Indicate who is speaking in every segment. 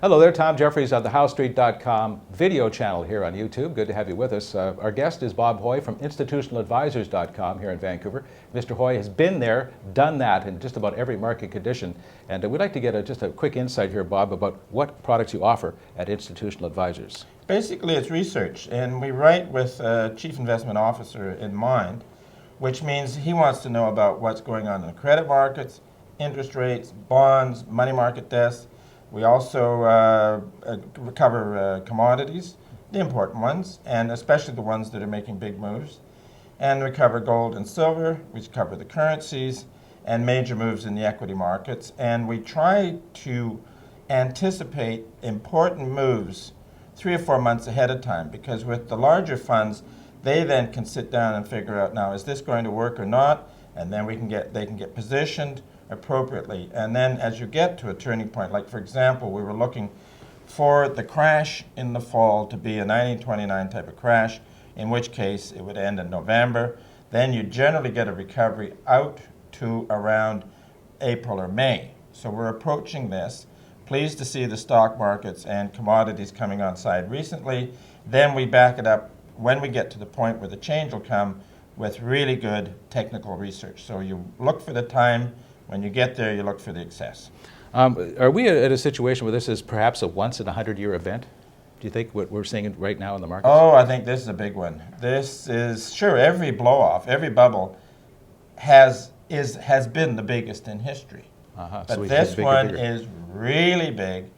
Speaker 1: Hello there, Tom Jeffries on the HoweStreet.com video channel here on YouTube. Good to have you with us. Our guest is Bob Hoye from InstitutionalAdvisors.com here in Vancouver. Mr. Hoye has been there, done that in just about every market condition. And we'd like to get just a quick insight here, Bob, about what products you offer at Institutional Advisors.
Speaker 2: Basically, it's research, and we write with a chief investment officer in mind, which means he wants to know about what's going on in the credit markets, interest rates, bonds, money market desks. We also cover commodities, the important ones, and especially the ones that are making big moves. And we cover gold and silver, we cover the currencies, and major moves in the equity markets. And we try to anticipate important moves 3 or 4 months ahead of time, because with the larger funds, they then can sit down and figure out, now, is this going to work or not? And then they can get positioned appropriately. And then as you get to a turning point, like for example, we were looking for the crash in the fall to be a 1929 type of crash, in which case it would end in November. Then you generally get a recovery out to around April or May. So we're approaching this. Pleased to see the stock markets and commodities coming on side recently. Then we back it up when we get to the point where the change will come with really good technical research. So you look for the time. When you get there, you look for the excess.
Speaker 1: Are we at a situation where this is perhaps a once-in-a-100-year event? Do you think what we're seeing right now in the market?
Speaker 2: Oh, I think this is a big one. This is, sure, every blow-off, every bubble has been the biggest in history. But so this one is really big,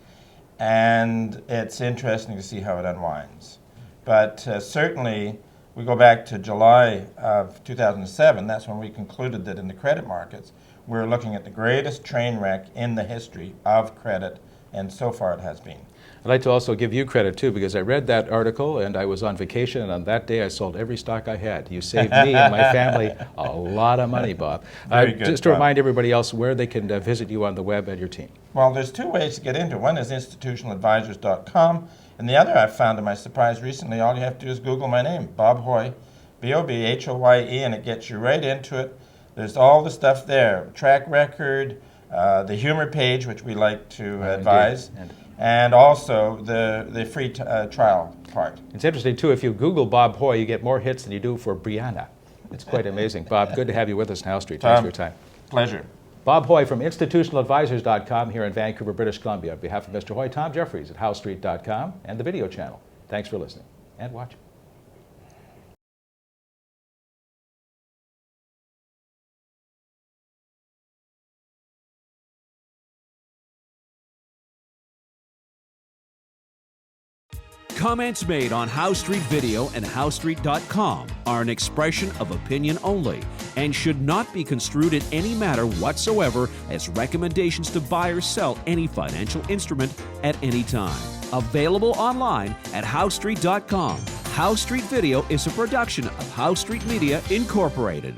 Speaker 2: and it's interesting to see how it unwinds. But certainly, we go back to July of 2007, that's when we concluded that in the credit markets, we're looking at the greatest train wreck in the history of credit, and so far it has been.
Speaker 1: I'd like to also give you credit too, because I read that article and I was on vacation, and on that day I sold every stock I had. You saved me and my family a lot of money, Bob.
Speaker 2: Very good,
Speaker 1: just to remind everybody else where they can visit you on the web and your team.
Speaker 2: Well, there's 2 ways to get into it. One is institutionaladvisors.com, and the other I've found to my surprise recently, all you have to do is Google my name, Bob Hoye, B-O-B-H-O-Y-E, and it gets you right into it. There's all the stuff there, track record, the humor page, which we like to advise, and also the free trial part.
Speaker 1: It's interesting, too, if you Google Bob Hoye, you get more hits than you do for Brianna. It's quite amazing. Bob, good to have you with us on Howe Street. Thanks for your time.
Speaker 2: Pleasure.
Speaker 1: Bob Hoye from InstitutionalAdvisors.com here in Vancouver, British Columbia. On behalf of Mr. Hoye, Tom Jeffries at HoweStreet.com and the video channel. Thanks for listening and watching.
Speaker 3: Comments made on Howe Street Video and HoweStreet.com are an expression of opinion only and should not be construed in any manner whatsoever as recommendations to buy or sell any financial instrument at any time. Available online at HoweStreet.com. Howe Street Video is a production of Howe Street Media Incorporated.